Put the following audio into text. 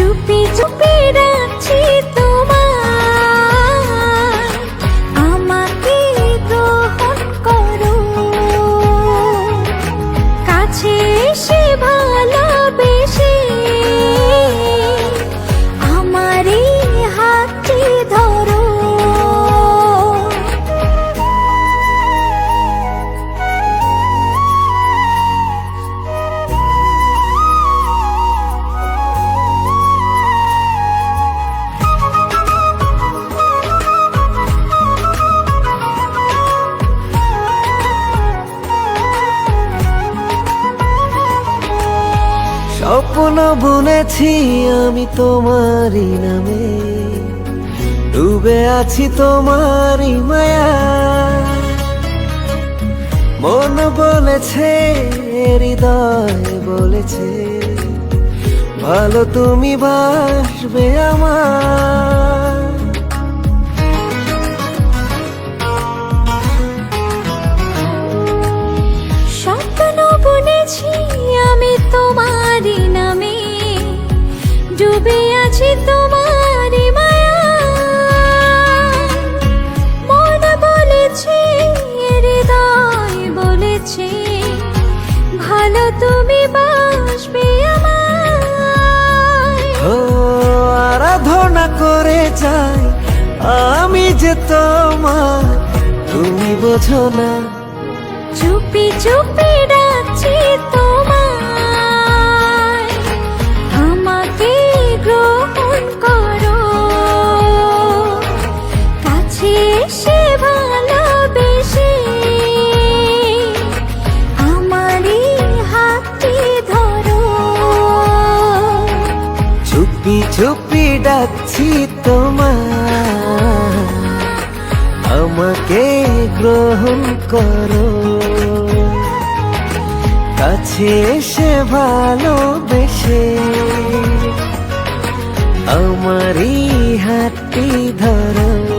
চুপি চুপি ডাকছি তোমায়, আমাকে গ্রহণ করো, কাছে এসে ভালোবেসে আমার এই হাতটি ধরো। স্বপ্ন বুনেছি আমি তোমারই নামে, ডুবে আছি তোমারই মায়া। মন বলেছে, হৃদয় বলেছে, ভালো তুমি বাসবে আমার। স্বপ্ন বুনেছি আমি তোমারই নামে, ডুবে আছি তোমারই মায়া। মন বলেছে, হৃদয় বলেছে, ভালো তুমি বাসবে আমায়। ও আরাধনা করে যাই আমি যে তোমার, তুমি বোঝো না। চুপি চুপি ডাকছি তোমায়, আমাকে গ্রহণ করো, কাছে এসে ভালোবেসে আমার এই হাতটি ধরো। চুপি চুপি ডাকছি তোমায়, আমাকে গ্রহণ করো, কাছে এসে ভালোবেসে আমারই হাতটি ধরো।